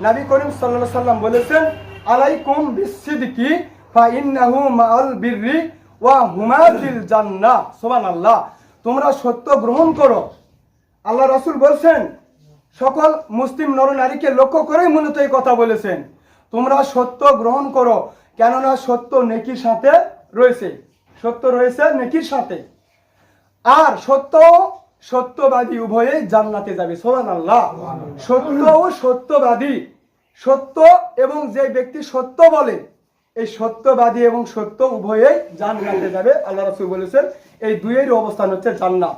নবী করিম সাল্লাল্লাহু আলাইহি সাল্লাম বলেছেন, আলাইকুম বিসসিদকি ফাইন্নাহু মাআল বিররি ওয়া হুমা ফিল জান্নাহ। সুবহানাল্লাহ। তোমরা সত্য গ্রহণ করো। আল্লাহ রাসূল বলেছেন, সকল মুসলিম নরনারীকে লক্ষ্য করেই মূলত এই কথা বলেছেন, তোমরা সত্য গ্রহণ করো, কেননা সত্য নেকির সাথে রয়েছে, সত্য রয়েছে নেকির সাথে। আর সত্যবাদী উভয়ে জান্নাতে যাবে। সুবহানাল্লাহ। সত্য ও সত্যবাদী, সত্য এবং যে ব্যক্তি সত্য বলে, এই সত্যবাদী এবং সত্য উভয়েই জান্নাতে যাবে। আল্লাহ রাসূল বলেছেন এই দুইয়ের অবস্থান হচ্ছে জান্নাত।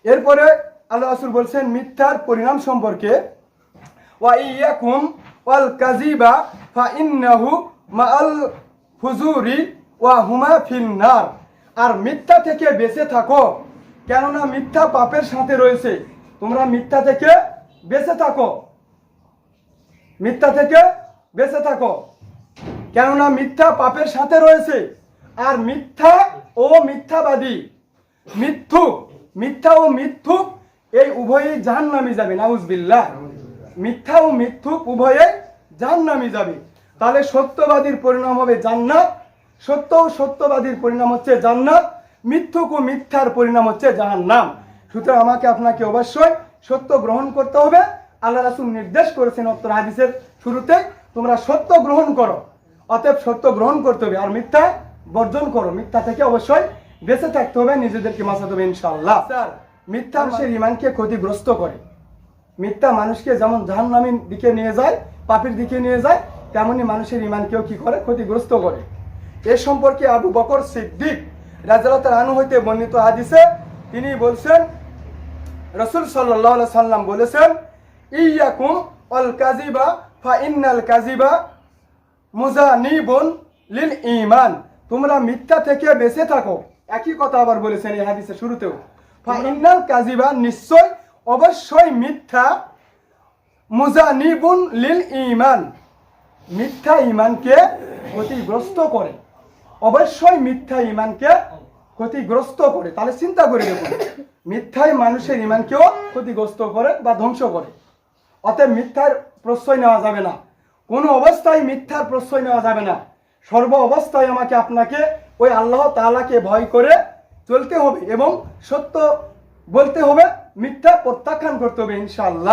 এরপরে আল্লাহ রাসূল বলেছেন মিথ্যার পরিণাম সম্পর্কে, ওয়া ইয়াকুম ওয়াল কাযিবা ফাইন্নাহু মাআল ফুজুরি ওয়া হুমা ফিন্নার। আর মিথ্যা থেকে বেঁচে থাকো, কেননা মিথ্যা পাপের সাথে রয়েছে। তোমরা মিথ্যা থেকে বেঁচে থাকো, মিথ্যা থেকে বেঁচে থাকো, কেননা মিথ্যা পাপের সাথে রয়েছে। আর মিথ্যা ও মিথ্যাবাদী, মিথ্যা ও মিথ্যুক এই উভয়েই জাহান্নামে যাবে। নাউজুবিল্লাহ। মিথ্যা ও মিথ্যুক উভয়েই জাহান্নামে যাবে। তাহলে সত্যবাদীর পরিণাম হবে জান্নাত, সত্য ও সত্যবাদীর পরিণাম হচ্ছে জান্নাত, মিথ্যুক ও মিথ্যার পরিণাম হচ্ছে জাহান্নাম। সুতরাং আমাকে আপনাকে অবশ্যই সত্য গ্রহণ করতে হবে। আল্লাহ রাসূল নির্দেশ করেছেন উত্তর হাদিসের শুরুতে, তোমরা সত্য গ্রহণ করো। অতএব সত্য গ্রহণ করতে হবে আর মিথ্যা বর্জন করো। মিথ্যা থেকে অবশ্যই বেঁচে থাকতে হবে, নিজেদেরকে বাঁচাতে হবে ইনশাআল্লাহ। স্যার, মিথ্যা মানুষের ঈমানকে ক্ষতিগ্রস্ত করে। মিথ্যা মানুষকে যেমন জাহান্নামের দিকে নিয়ে যায়, পাপের দিকে নিয়ে যায়, তেমনি মানুষের ঈমানকেও কি করে? ক্ষতিগ্রস্ত করে। এ সম্পর্কে আবু বকর সিদ্দিক রাদিয়াল্লাহু তাআলা আনহু হইতে বর্ণিত হাদিসে তিনি বলছেন, রাসূল সাল্লাল্লাহু আলাইহি সাল্লাম বলেছেন, ইয়াকুম আল কাযিবা ফাইন্নাল কাযিবা মুজানিবুন লিল ঈমান। তোমরা মিথ্যা থেকে বেঁচে থাকো। একই কথা আবার বলেছেন এই হাদিসের শুরুতেও, ফাইন্নাল কাযিবা নিশ্চয় অবশ্যই মিথ্যা, মুজানিবুন লিল ঈমান মিথ্যা ঈমানকে ক্ষতিগ্রস্ত করে। অবশ্যই মিথ্যা ঈমানকে ক্ষতিগ্রস্ত করে। তাহলে চিন্তা করে দেখুন, মিথ্যাই মানুষের ঈমানকেও ক্ষতিগ্রস্ত করে বা ধ্বংস করে। অতএব মিথ্যার প্রশ্রয় নেওয়া যাবে না, কোনো অবস্থায় মিথ্যার প্রশ্রয় নেওয়া যাবে না। সর্ব অবস্থায় আমাকে আপনাকে ওই আল্লাহ তাআলাকে ভয় করে চলতে হবে এবং সত্য বলতে হবে, মিথ্যা প্রত্যাখ্যান করতে হবে ইনশাআল্লাহ।